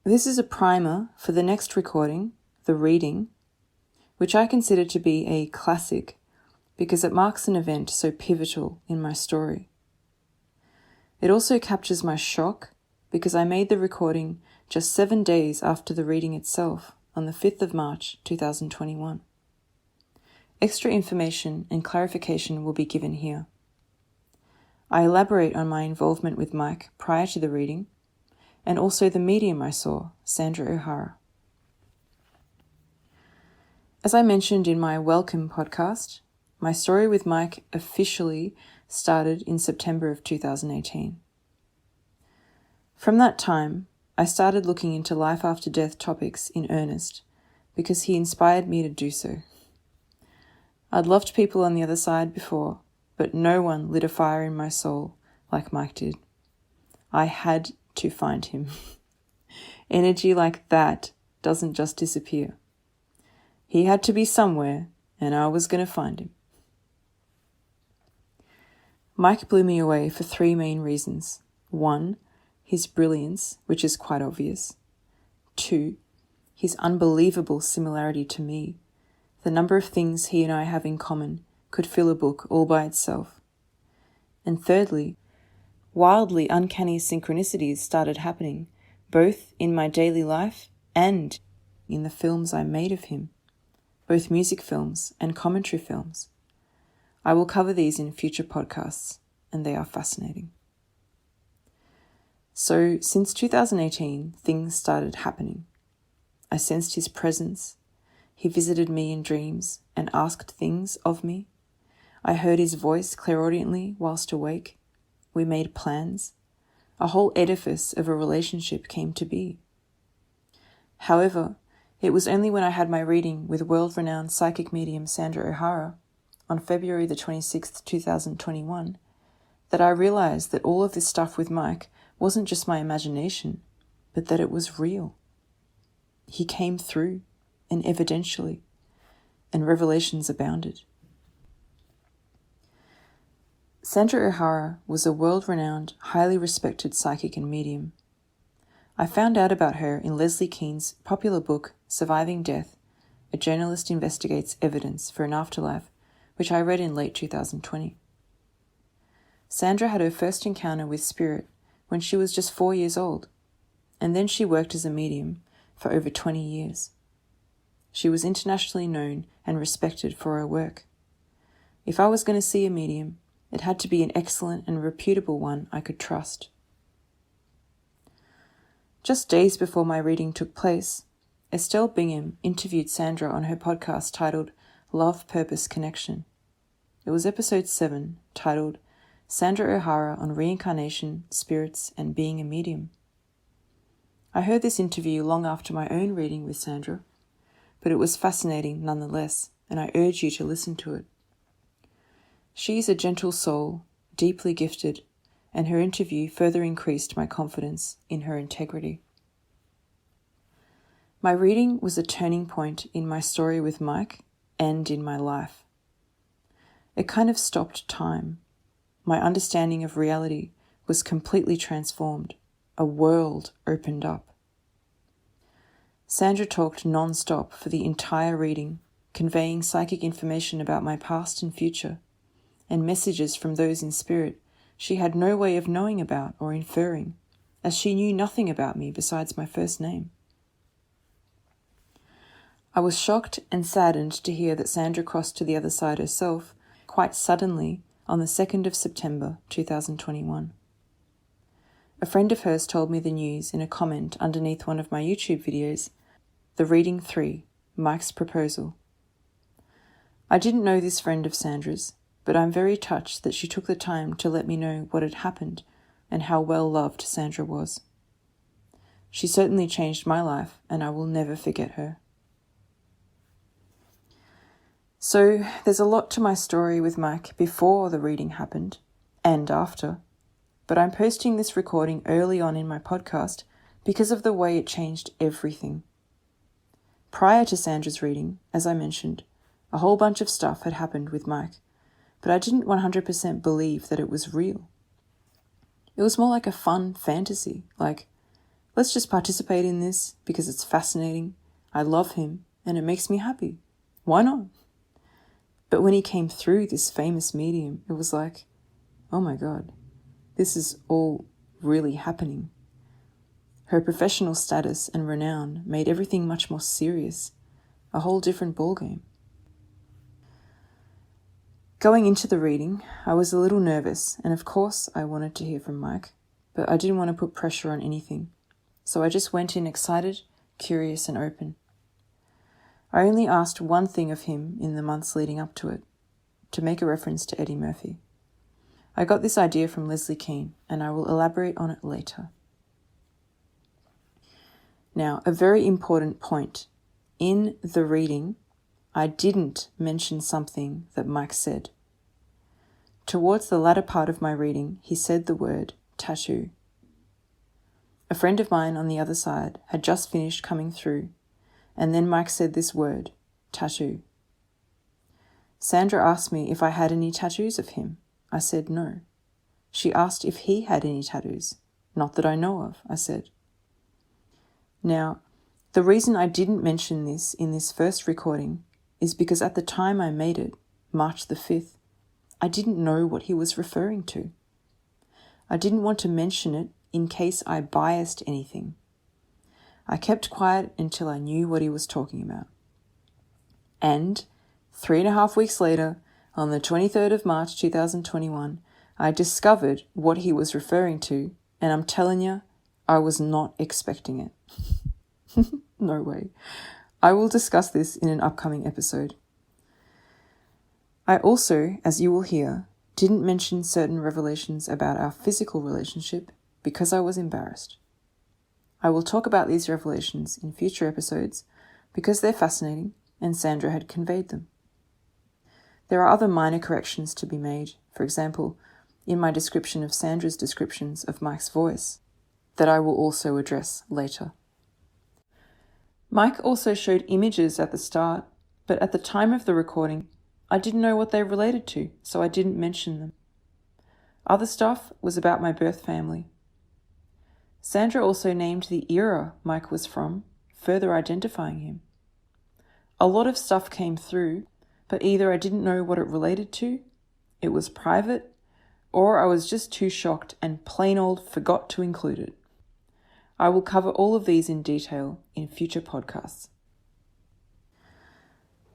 This is a primer for the next recording, the reading, which I consider to be a classic because it marks an event so pivotal in my story. It also captures my shock because I made the recording just 7 days after the reading itself on the 5th of March 2021. Extra information and clarification will be given here. I elaborate on my involvement with Mike prior to the reading and also the medium I saw, Sandra O'Hara. As I mentioned in my Welcome podcast, my story with Mike officially started in September of 2018. From that time, I started looking into life after death topics in earnest because he inspired me to do so. I'd loved people on the other side before, but no one lit a fire in my soul like Mike did. I had to find him. Energy like that doesn't just disappear. He had to be somewhere, and I was going to find him. Mike blew me away for 3 main reasons. 1, his brilliance, which is quite obvious. 2, his unbelievable similarity to me. The number of things he and I have in common could fill a book all by itself. And thirdly, wildly uncanny synchronicities started happening, both in my daily life and in the films I made of him, both music films and commentary films. I will cover these in future podcasts, and they are fascinating. So, since 2018, things started happening. I sensed his presence. He visited me in dreams and asked things of me. I heard his voice clairaudiently whilst awake. We made plans. A whole edifice of a relationship came to be. However, it was only when I had my reading with world-renowned psychic medium Sandra O'Hara on February the 26th, 2021, that I realized that all of this stuff with Mike wasn't just my imagination, but that it was real. He came through, and evidentially, and revelations abounded. Sandra O'Hara was a world-renowned, highly respected psychic and medium. I found out about her in Leslie Kean's popular book, Surviving Death, A Journalist Investigates Evidence for an Afterlife, which I read in late 2020. Sandra had her first encounter with spirit when she was just 4 years old, and then she worked as a medium for over 20 years. She was internationally known and respected for her work. If I was going to see a medium, it had to be an excellent and reputable one I could trust. Just days before my reading took place, Estelle Bingham interviewed Sandra on her podcast titled Love, Purpose, Connection. It was episode 7, titled Sandra O'Hara on Reincarnation, Spirits, and Being a Medium. I heard this interview long after my own reading with Sandra, but it was fascinating nonetheless, and I urge you to listen to it. She is a gentle soul, deeply gifted, and her interview further increased my confidence in her integrity. My reading was a turning point in my story with Mike and in my life. It kind of stopped time. My understanding of reality was completely transformed. A world opened up. Sandra talked non-stop for the entire reading, conveying psychic information about my past and future, and messages from those in spirit she had no way of knowing about or inferring, as she knew nothing about me besides my first name. I was shocked and saddened to hear that Sandra crossed to the other side herself quite suddenly on the 2nd of September 2021. A friend of hers told me the news in a comment underneath one of my YouTube videos, The Reading 3, Mike's Proposal. I didn't know this friend of Sandra's, but I'm very touched that she took the time to let me know what had happened and how well loved Sandra was. She certainly changed my life, and I will never forget her. So there's a lot to my story with Mike before the reading happened and after, but I'm posting this recording early on in my podcast because of the way it changed everything. Prior to Sandra's reading, as I mentioned, a whole bunch of stuff had happened with Mike, but I didn't 100% believe that it was real. It was more like a fun fantasy, like, Let's just participate in this because it's fascinating. I love him and it makes me happy. Why not? But when he came through this famous medium, it was like, oh my God, this is all really happening. Her professional status and renown made everything much more serious, a whole different ballgame. Going into the reading, I was a little nervous, and of course I wanted to hear from Mike, but I didn't want to put pressure on anything, so I just went in excited, curious, and open. I only asked one thing of him in the months leading up to it, to make a reference to Eddie Murphy. I got this idea from Leslie Keane, and I will elaborate on it later. Now, a very important point. In the reading, I didn't mention something that Mike said. Towards the latter part of my reading, he said the word tattoo. A friend of mine on the other side had just finished coming through, and then Mike said this word, tattoo. Sandra asked me if I had any tattoos of him. I said no. She asked if he had any tattoos. Not that I know of, I said. Now, the reason I didn't mention this in this first recording is because at the time I made it, March the 5th, I didn't know what he was referring to. I didn't want to mention it in case I biased anything. I kept quiet until I knew what he was talking about. And 3.5 weeks later, on the 23rd of March 2021, I discovered what he was referring to, and I'm telling you, I was not expecting it. No way. I will discuss this in an upcoming episode. I also, as you will hear, didn't mention certain revelations about our physical relationship because I was embarrassed. I will talk about these revelations in future episodes because they're fascinating and Sandra had conveyed them. There are other minor corrections to be made, for example, in my description of Sandra's descriptions of Mike's voice, that I will also address later. Mike also showed images at the start, but at the time of the recording, I didn't know what they related to, so I didn't mention them. Other stuff was about my birth family. Sandra also named the era Mike was from, further identifying him. A lot of stuff came through, but either I didn't know what it related to, it was private, or I was just too shocked and plain old forgot to include it. I will cover all of these in detail in future podcasts.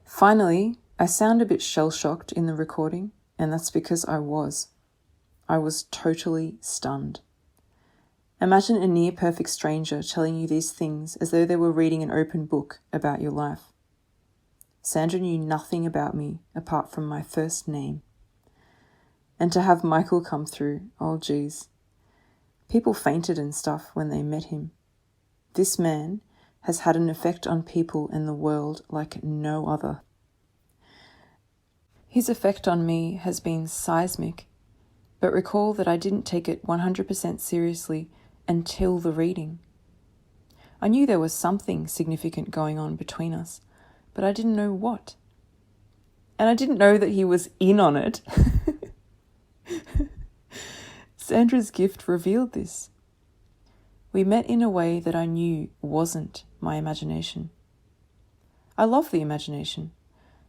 Finally, I sound a bit shell-shocked in the recording, and that's because I was. I was totally stunned. Imagine a near-perfect stranger telling you these things as though they were reading an open book about your life. Sandra knew nothing about me apart from my first name. And to have Michael come through, oh geez. People fainted and stuff when they met him. This man has had an effect on people in the world like no other. His effect on me has been seismic, but recall that I didn't take it 100% seriously until the reading. I knew there was something significant going on between us, but I didn't know what. And I didn't know that he was in on it. Sandra's gift revealed this. We met in a way that I knew wasn't my imagination. I love the imagination,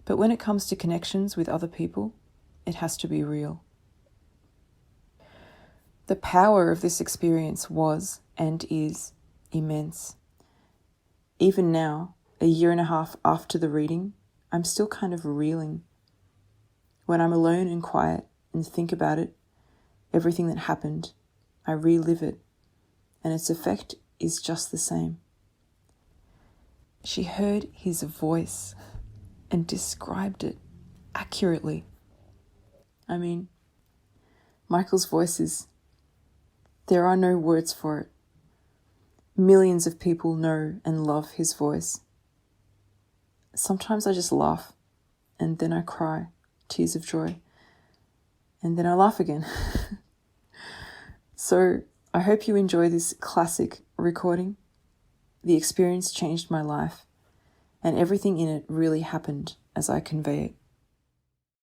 but when it comes to connections with other people, it has to be real. The power of this experience was and is immense. Even now, a 1.5 years after the reading, I'm still kind of reeling. When I'm alone and quiet and think about it, everything that happened, I relive it, and its effect is just the same. She heard his voice and described it accurately. I mean, Michael's voice there are no words for it. Millions of people know and love his voice. Sometimes I just laugh, and then I cry, tears of joy, and then I laugh again. So I hope you enjoy this classic recording. The experience changed my life, and everything in it really happened as I convey it.